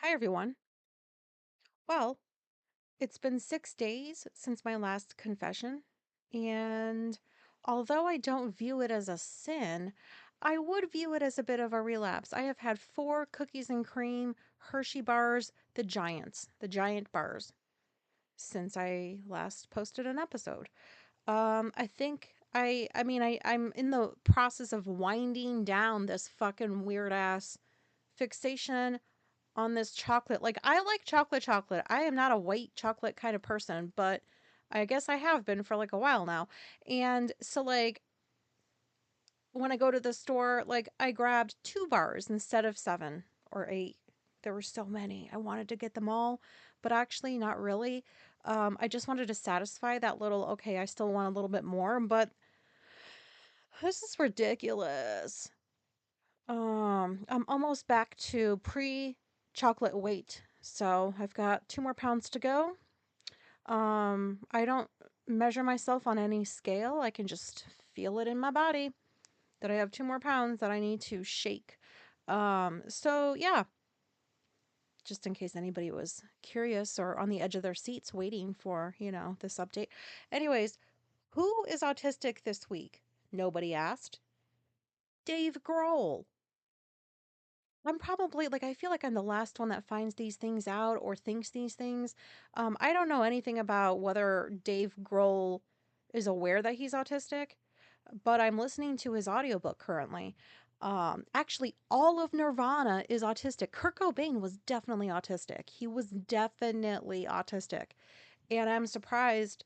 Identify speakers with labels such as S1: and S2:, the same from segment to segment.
S1: Hi, everyone. Well, it's been 6 days since my last confession, and although I don't view it as a sin, I would view it as a bit of a relapse. I have had four cookies and cream Hershey bars, the giant bars, since I last posted an episode. I think I'm in the process of winding down this fucking weird ass fixation on this chocolate. Like, I like chocolate. I am not a white chocolate kind of person, but I guess I have been for like a while now. And so, like, when I go to the store, like, I grabbed two bars instead of seven or eight. There were so many. I wanted to get them all, but actually, not really. I just wanted to satisfy that little, okay, I still want a little bit more, but this is ridiculous. I'm almost back to pre chocolate weight. So I've got 2 more pounds to go. I don't measure myself on any scale. I can just feel it in my body that I have 2 more pounds that I need to shake. So yeah, just in case anybody was curious or on the edge of their seats waiting for, this update. Anyways, who is autistic this week? Nobody asked. Dave Grohl. I'm probably like, I feel like I'm the last one that finds these things out or thinks these things. I don't know anything about whether Dave Grohl is aware that he's autistic, but I'm listening to his audiobook currently. Actually, all of Nirvana is autistic. Kurt Cobain was definitely autistic. He was definitely autistic. And I'm surprised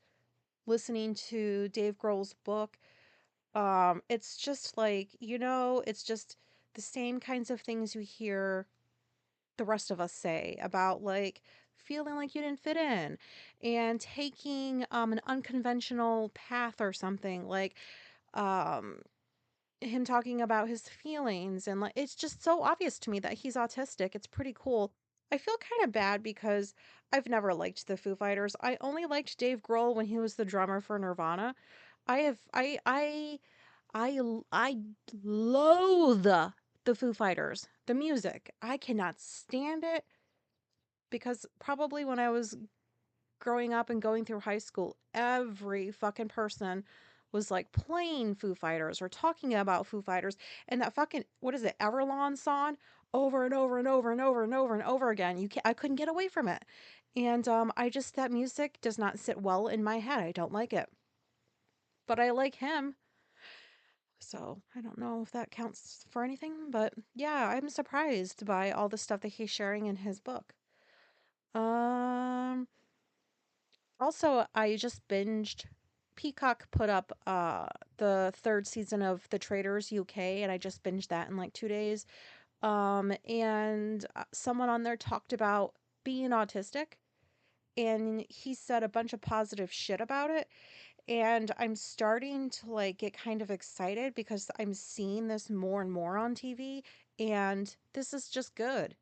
S1: listening to Dave Grohl's book. It's just like, it's just the same kinds of things you hear the rest of us say about like feeling like you didn't fit in and taking an unconventional path or something like um him talking about his feelings, and like it's just so obvious to me that he's autistic. It's pretty cool. I feel kind of bad because I've never liked the Foo Fighters. I only liked Dave Grohl when he was the drummer for Nirvana. I have I loathe the Foo Fighters, the music. I cannot stand it because probably when I was growing up and going through high school, every fucking person was like playing Foo Fighters or talking about Foo Fighters, and that fucking, what is it, Everlong song over and over and over and over and over and over again. I couldn't get away from it. And I just, that music does not sit well in my head. I don't like it. But I like him. So I don't know if that counts for anything, but yeah, I'm surprised by all the stuff that he's sharing in his book. Um, Also, I just binged. Peacock put up the third season of The Traitors UK, and I just binged that in like 2 days. And someone on there talked about being autistic, and he said a bunch of positive shit about it. And I'm starting to like get kind of excited because I'm seeing this more and more on TV, and this is just good.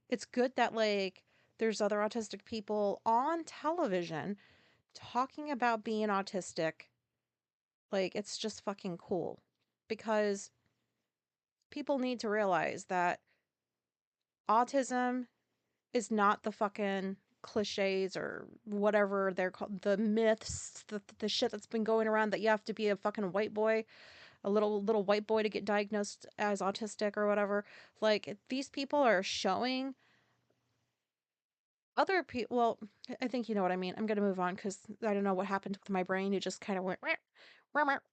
S1: It's good that like there's other autistic people on television talking about being autistic. Like, it's just fucking cool because people need to realize that autism is not the fucking cliches or whatever they're called, the myths, the shit that's been going around that you have to be a fucking white boy, a little white boy to get diagnosed as autistic or whatever. Like, these people are showing other people. Well, I think you know what I mean. I'm gonna move on because I don't know what happened with my brain. It just kind of went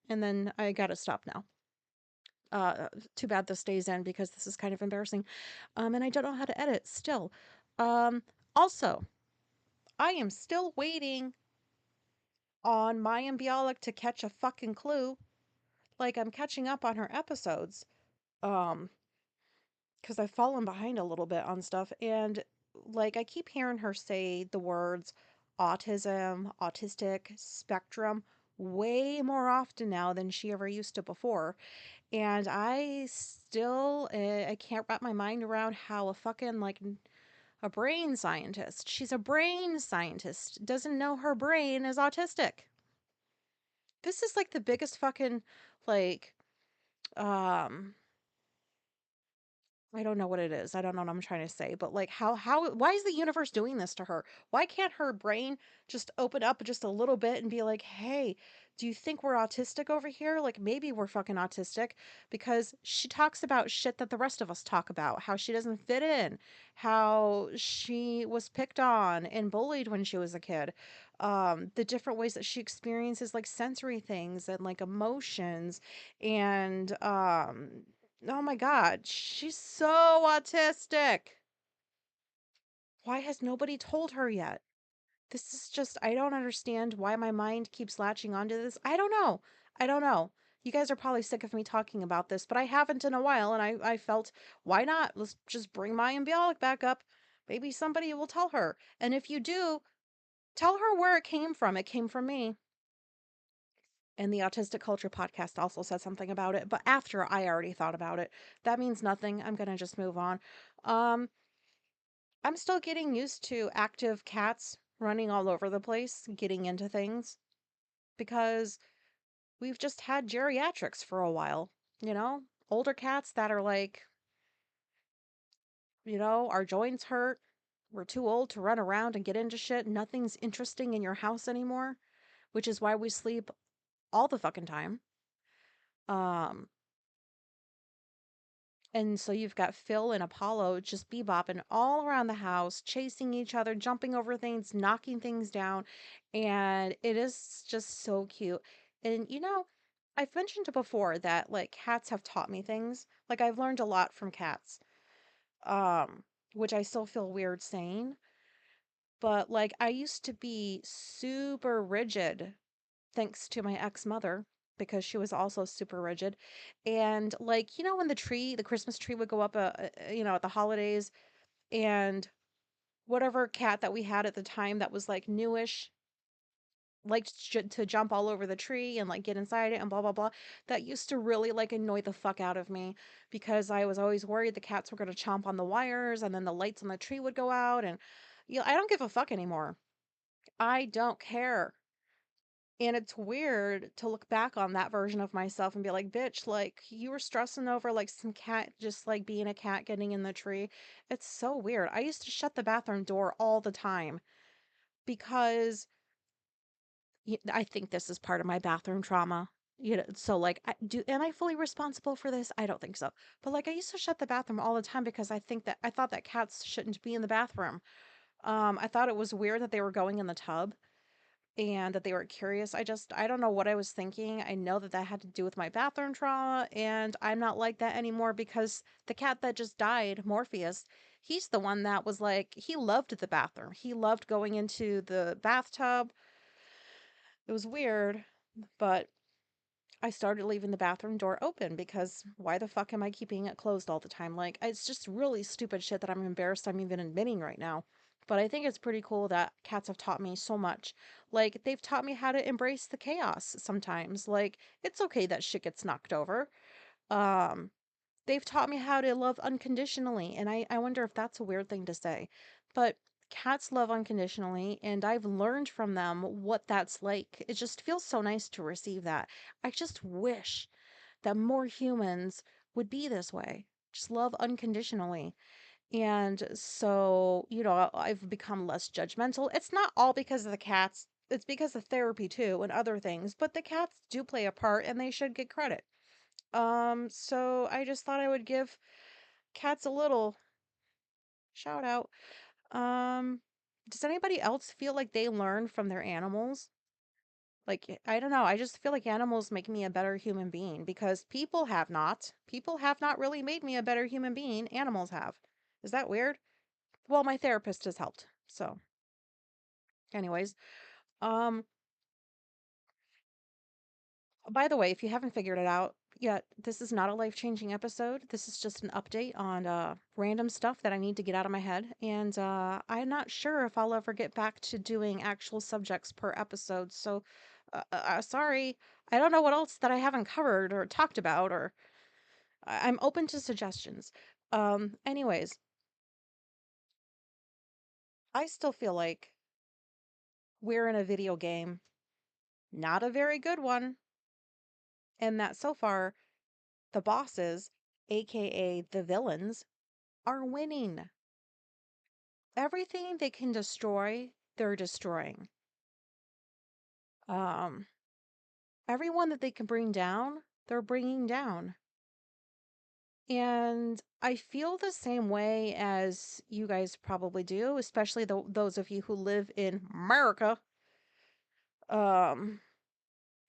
S1: and then I gotta stop now. Too bad this stays in because this is kind of embarrassing. And I don't know how to edit still. Um, Also, I am still waiting on Mayim Bialik to catch a fucking clue. Like, I'm catching up on her episodes. Um, because I've fallen behind a little bit on stuff. And like, I keep hearing her say the words autism, autistic, spectrum way more often now than she ever used to before. And I still, I can't wrap my mind around how a fucking, like, a brain scientist, she's a brain scientist, doesn't know her brain is autistic. This is like the biggest fucking, like, um, I don't know what it is. I don't know what I'm trying to say, but like why is the universe doing this to her? Why can't her brain just open up just a little bit and be like, "Hey, do you think we're autistic over here? Like maybe we're fucking autistic," because she talks about shit that the rest of us talk about, how she doesn't fit in, how she was picked on and bullied when she was a kid. The different ways that she experiences like sensory things and like emotions and oh my God, she's so autistic. Why has nobody told her yet? This is just, I don't understand why my mind keeps latching onto this. I don't know. I don't know. You guys are probably sick of me talking about this, but I haven't in a while, and I felt, why not? Let's just bring Mayim Bialik back up. Maybe somebody will tell her. And if you do, tell her where it came from. It came from me. And the Autistic Culture podcast also said something about it, but after I already thought about it. That means nothing. I'm going to just move on. Um, I'm still getting used to active cats running all over the place, getting into things, because we've just had geriatrics for a while, you know? Older cats that are like, our joints hurt. We're too old to run around and get into shit. Nothing's interesting in your house anymore, which is why we sleep all the fucking time. Um, And so you've got Phil and Apollo just bebopping all around the house, chasing each other, jumping over things, knocking things down. And it is just so cute. And I've mentioned it before that like cats have taught me things. Like I've learned a lot from cats. Um, which I still feel weird saying, but like I used to be super rigid thanks to my ex-mother because she was also super rigid. And like, when the Christmas tree would go up, at the holidays, and whatever cat that we had at the time that was like newish, liked to jump all over the tree and like get inside it and blah blah blah. That used to really like annoy the fuck out of me because I was always worried the cats were going to chomp on the wires and then the lights on the tree would go out. And I don't give a fuck anymore. I don't care. And it's weird to look back on that version of myself and be like, bitch, like you were stressing over like some cat just like being a cat getting in the tree. It's so weird. I used to shut the bathroom door all the time because I think this is part of my bathroom trauma. So like, am I fully responsible for this? I don't think so. But like, I used to shut the bathroom all the time because I thought that cats shouldn't be in the bathroom. I thought it was weird that they were going in the tub and that they were curious. I don't know what I was thinking. I know that that had to do with my bathroom trauma, and I'm not like that anymore because the cat that just died, Morpheus, he's the one that was like, he loved the bathroom. He loved going into the bathtub. It was weird, but I started leaving the bathroom door open because why the fuck am I keeping it closed all the time? Like, it's just really stupid shit that I'm embarrassed I'm even admitting right now. But I think it's pretty cool that cats have taught me so much. Like, they've taught me how to embrace the chaos sometimes. Like, it's okay that shit gets knocked over. Um, they've taught me how to love unconditionally, and I wonder if that's a weird thing to say. But cats love unconditionally, and I've learned from them what that's like. It just feels so nice to receive that. I just wish that more humans would be this way. Just love unconditionally. And so, I've become less judgmental. It's not all because of the cats. It's because of therapy too and other things, but the cats do play a part and they should get credit. So I just thought I would give cats a little shout out. Um, does anybody else feel like they learn from their animals? Like, I don't know. I just feel like animals make me a better human being because people have not. People have not really made me a better human being. Animals have. Is that weird? Well, my therapist has helped. So, anyways, um, by the way, if you haven't figured it out yet, this is not a life-changing episode. This is just an update on random stuff that I need to get out of my head. And I'm not sure if I'll ever get back to doing actual subjects per episode. So, sorry. I don't know what else that I haven't covered or talked about, or I'm open to suggestions. Anyways, I still feel like we're in a video game, not a very good one, and that so far the bosses, aka the villains, are winning. Everything they can destroy, they're destroying. Um, Everyone that they can bring down, they're bringing down. And I feel the same way as you guys probably do, especially those of you who live in America. Um,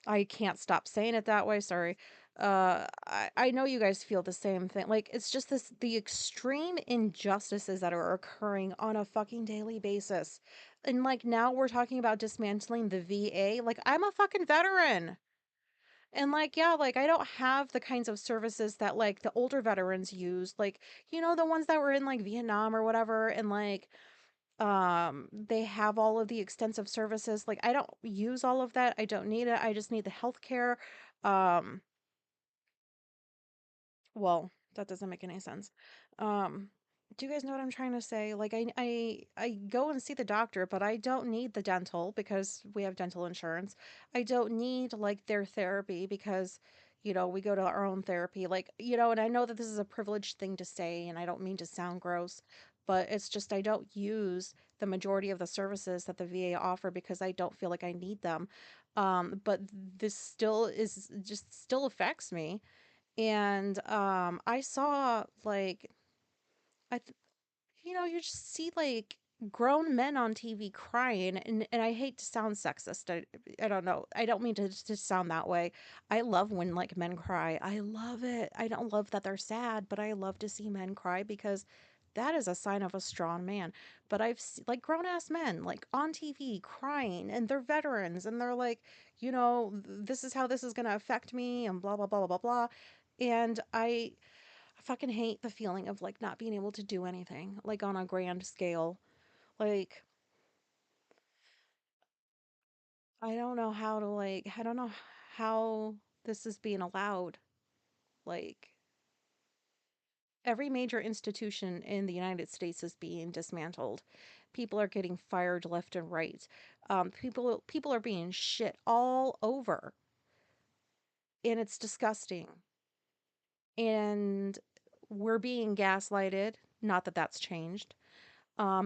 S1: I can't stop saying it that way, sorry. I know you guys feel the same thing. Like, it's just the extreme injustices that are occurring on a fucking daily basis. And like now we're talking about dismantling the VA. Like, I'm a fucking veteran. And like, yeah, like I don't have the kinds of services that like the older veterans use, like, the ones that were in like Vietnam or whatever, and like they have all of the extensive services. Like, I don't use all of that. I don't need it. I just need the healthcare. Um well, that doesn't make any sense. Um, do you guys know what I'm trying to say? Like, I go and see the doctor, but I don't need the dental because we have dental insurance. I don't need like their therapy because, we go to our own therapy. Like, and I know that this is a privileged thing to say, and I don't mean to sound gross, but it's just I don't use the majority of the services that the VA offer because I don't feel like I need them. But this still is just still affects me, and I saw like I th- you just see like grown men on TV crying, and I hate to sound sexist. I don't know. I don't mean to sound that way. I love when like men cry. I love it. I don't love that they're sad, but I love to see men cry because that is a sign of a strong man. But like grown ass men like on TV crying, and they're veterans, and they're like, this is how this is going to affect me, and blah blah blah blah blah blah. And I fucking hate the feeling of like not being able to do anything like on a grand scale. Like, I don't know how this is being allowed. Like, every major institution in the United States is being dismantled. People are getting fired left and right. People are being shit all over, and it's disgusting. And we're being gaslighted. Not that that's changed.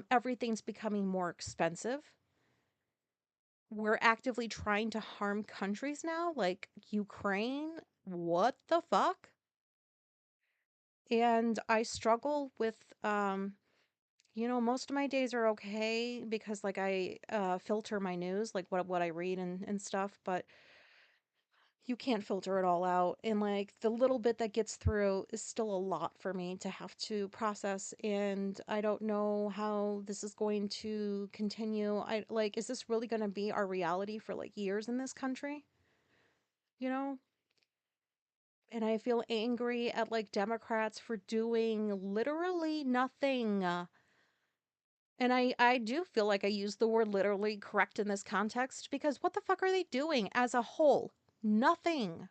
S1: Everything's becoming more expensive. We're actively trying to harm countries now, like Ukraine. What the fuck? And I struggle with, most of my days are okay because like I filter my news, like what I read and stuff, but you can't filter it all out. And like the little bit that gets through is still a lot for me to have to process. And I don't know how this is going to continue. Is this really going to be our reality for like years in this country? You know? And I feel angry at like Democrats for doing literally nothing. And I do feel like I use the word literally correct in this context because what the fuck are they doing as a whole? Nothing.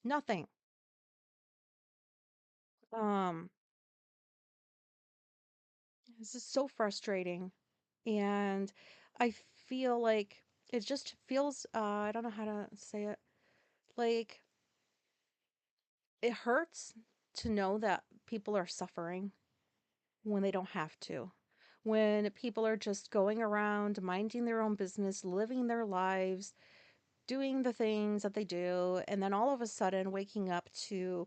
S1: Nothing. Um, this is so frustrating. And I feel like it just feels, I don't know how to say it. Like, it hurts to know that people are suffering when they don't have to. When people are just going around minding their own business, living their lives, doing the things that they do, and then all of a sudden waking up to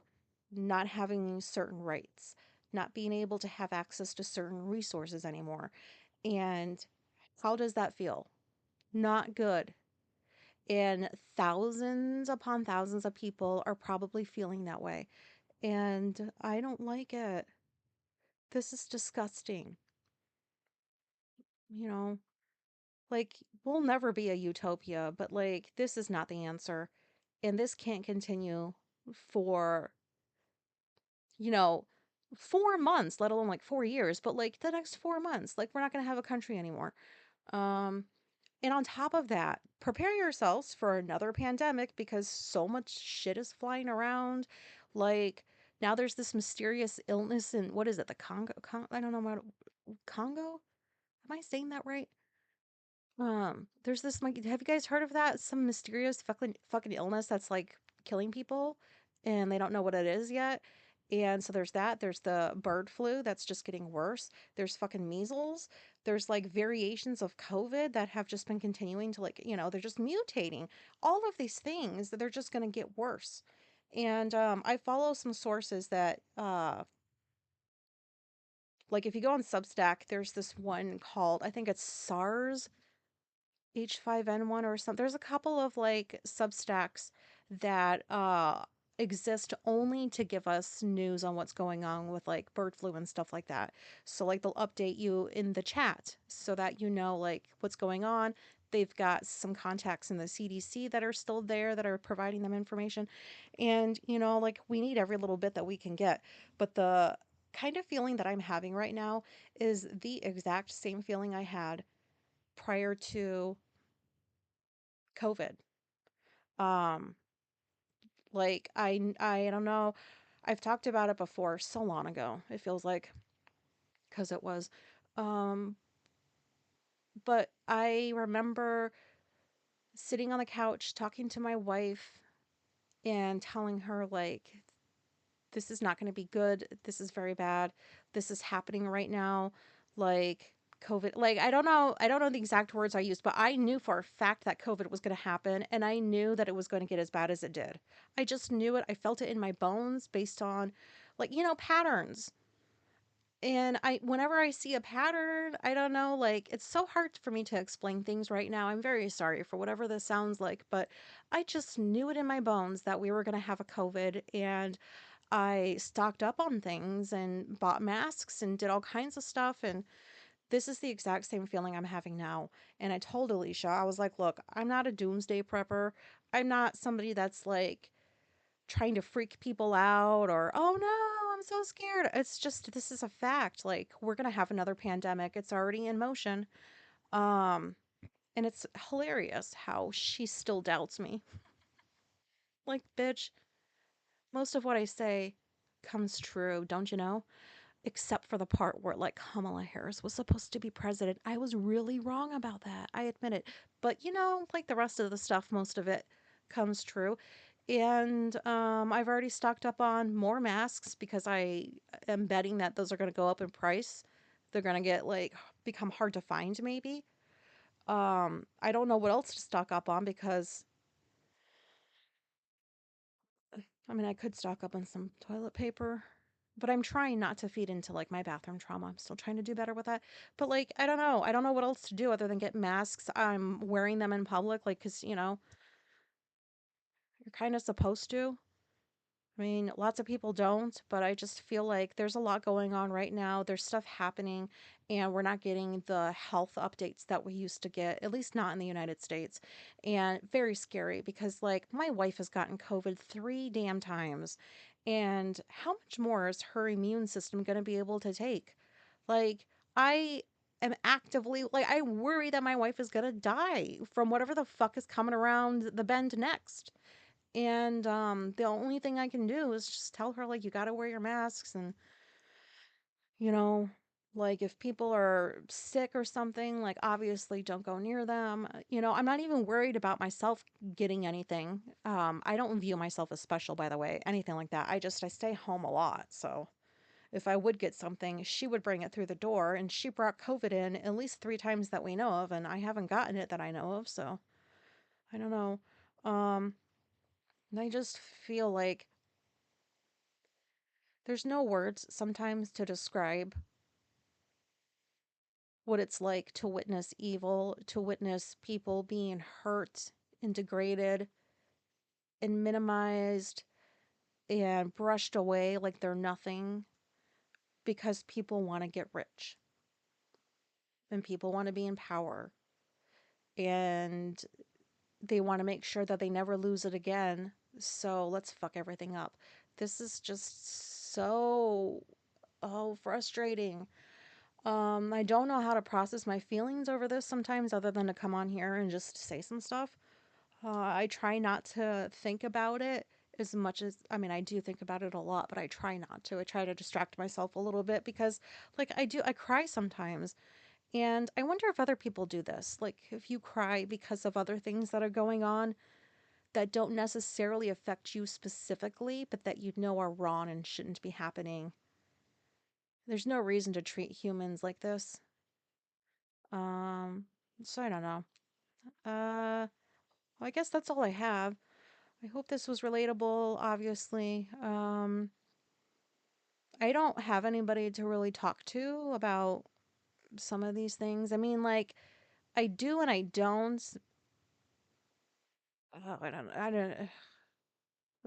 S1: not having certain rights, not being able to have access to certain resources anymore. And how does that feel? Not good. And thousands upon thousands of people are probably feeling that way. And I don't like it. This is disgusting. You know, like, we'll never be a utopia, but like, this is not the answer. And this can't continue for, you know, 4 months, let alone like 4 years, but like the next 4 months. Like, we're not going to have a country anymore. Um, and on top of that, prepare yourselves for another pandemic because so much shit is flying around. Like, now there's this mysterious illness in, what is it, the Congo? I don't know what, Congo? Am I saying that right? There's this like, have you guys heard of that? Some mysterious fucking illness that's like killing people, and they don't know what it is yet. And so there's that. There's the bird flu that's just getting worse. There's fucking measles. There's like variations of COVID that have just been continuing to like, they're just mutating. All of these things that they're just going to get worse. And I follow some sources that, like if you go on Substack, there's this one called, I think it's SARS H5N1 or something. There's a couple of like Substacks that exist only to give us news on what's going on with like bird flu and stuff like that. So like they'll update you in the chat so that you know like what's going on. They've got some contacts in the CDC that are still there that are providing them information. And like we need every little bit that we can get. But the kind of feeling that I'm having right now is the exact same feeling I had prior to COVID. Um, like I don't know. I've talked about it before so long ago. It feels like because it was. Um, but I remember sitting on the couch talking to my wife and telling her like this is not going to be good. This is very bad. This is happening right now. Like COVID, like I don't know the exact words I used, but I knew for a fact that COVID was going to happen and I knew that it was going to get as bad as it did. I just knew it. I felt it in my bones based on like, patterns. And whenever I see a pattern, I don't know, like it's so hard for me to explain things right now. I'm very sorry for whatever this sounds like, but I just knew it in my bones that we were going to have a COVID and I stocked up on things and bought masks and did all kinds of stuff. And this is the exact same feeling I'm having now. And I told Alicia, I was like, look, I'm not a doomsday prepper. I'm not somebody that's like trying to freak people out or, oh no, I'm so scared. It's just, this is a fact. Like, we're going to have another pandemic. It's already in motion. Um, and it's hilarious how she still doubts me. Like, bitch, most of what I say comes true, don't you know? Except for the part where like Kamala Harris was supposed to be president. I was really wrong about that. I admit it. But like the rest of the stuff, most of it comes true. And I've already stocked up on more masks because I am betting that those are going to go up in price. They're going to get like become hard to find maybe. I don't know what else to stock up on because I mean, I could stock up on some toilet paper, but I'm trying not to feed into like my bathroom trauma. I'm still trying to do better with that. But like, I don't know. I don't know what else to do other than get masks. I'm wearing them in public, like, because, you're kind of supposed to. I mean, lots of people don't, but I just feel like there's a lot going on right now. There's stuff happening, and we're not getting the health updates that we used to get, at least not in the United States. And very scary because, like, my wife has gotten COVID 3 damn times. And how much more is her immune system going to be able to take? Like, I am actively, like, I worry that my wife is going to die from whatever the fuck is coming around the bend next. And the only thing I can do is just tell her like you got to wear your masks and you know like if people are sick or something like obviously don't go near them. I'm not even worried about myself getting anything. I don't view myself as special by the way, anything like that. I stay home a lot. So if I would get something, she would bring it through the door and she brought COVID in at least 3 times that we know of and I haven't gotten it that I know of. So I don't know. Um I just feel like there's no words sometimes to describe what it's like to witness evil, to witness people being hurt and degraded and minimized and brushed away like they're nothing because people want to get rich and people want to be in power and they want to make sure that they never lose it again. So let's fuck everything up. This is just so, oh, frustrating. I don't know how to process my feelings over this sometimes other than to come on here and just say some stuff. I try not to think about it as much as, I mean, I do think about it a lot, but I try not to. I try to distract myself a little bit because, like, I cry sometimes. And I wonder if other people do this. Like, if you cry because of other things that are going on, that don't necessarily affect you specifically, but that you know are wrong and shouldn't be happening. There's no reason to treat humans like this. Um, so I don't know. Well, I guess that's all I have. I hope this was relatable, obviously. I don't have anybody to really talk to about some of these things. I mean, like, I do and I don't. I don't,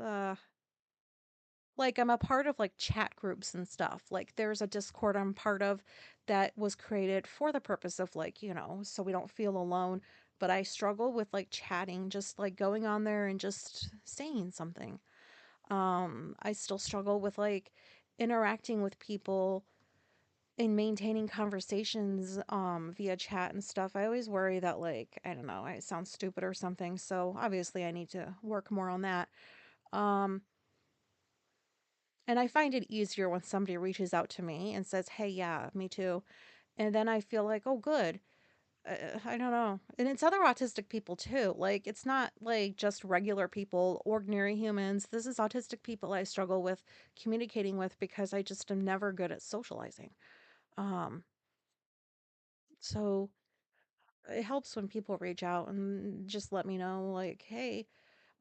S1: uh, like, I'm a part of like chat groups and stuff. Like, there's a Discord I'm part of that was created for the purpose of, like, so we don't feel alone. But I struggle with like chatting, just like going on there and just saying something. I still struggle with like interacting with people and maintaining conversations via chat and stuff. I always worry that, like, I don't know, I sound stupid or something. So obviously I need to work more on that. Um and I find it easier when somebody reaches out to me and says, "Hey, yeah, me too." And then I feel like, "Oh, good." I don't know. And it's other autistic people too. Like, it's not like just regular people, ordinary humans. This is autistic people I struggle with communicating with because I just am never good at socializing. Um, so it helps when people reach out and just let me know, like, hey,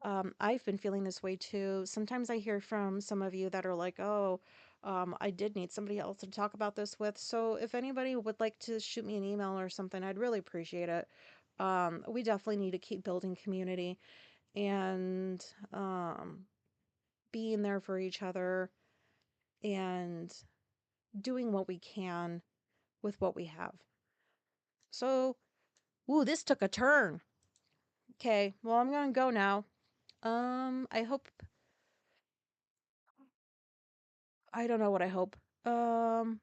S1: I've been feeling this way too. Sometimes I hear from some of you that are like, oh, I did need somebody else to talk about this with. So if anybody would like to shoot me an email or something, I'd really appreciate it. We definitely need to keep building community and being there for each other and doing what we can with what we have. So, ooh, this took a turn. Okay, well, I'm gonna go now. I hope, I don't know what I hope. Um,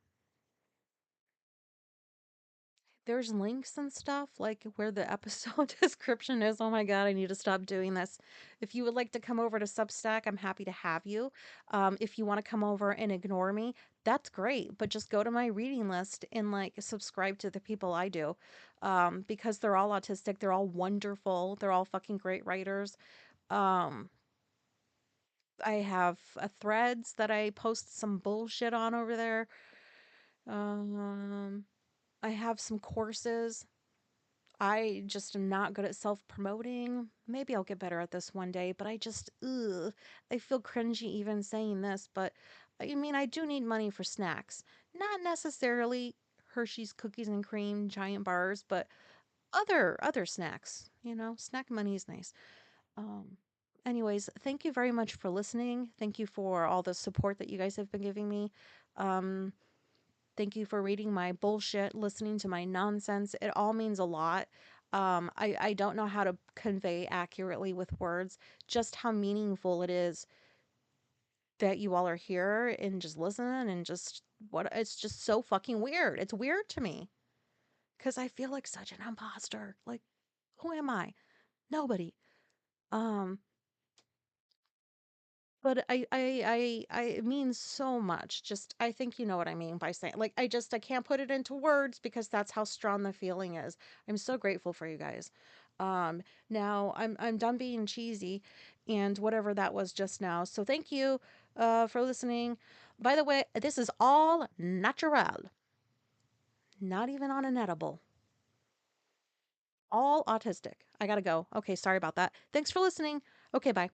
S1: there's links and stuff like where the episode description is. Oh my God, I need to stop doing this. If you would like to come over to Substack, I'm happy to have you. If you want to come over and ignore me, that's great. But just go to my reading list and like subscribe to the people I do, because they're all autistic. They're all wonderful. They're all fucking great writers. Um, I have a threads that I post some bullshit on over there. Um, I have some courses. I just am not good at self promoting. Maybe I'll get better at this one day, but I feel cringy even saying this. But I mean, I do need money for snacks. Not necessarily Hershey's cookies and cream giant bars, but other snacks. Snack money is nice. Um, Anyways, thank you very much for listening. Thank you for all the support that you guys have been giving me. Um, Thank you for reading my bullshit, listening to my nonsense. It all means a lot. I don't know how to convey accurately with words just how meaningful it is that you all are here and just listen and just what it's just so fucking weird. It's weird to me because I feel like such an imposter. Like, who am I? Nobody. Um, But it means so much. Just, I think you know what I mean by saying, like, I can't put it into words because that's how strong the feeling is. I'm so grateful for you guys. Now I'm done being cheesy and whatever that was just now. So thank you, for listening. By the way, this is all natural, not even on an edible. All autistic. I gotta go. Okay, sorry about that. Thanks for listening. Okay, bye.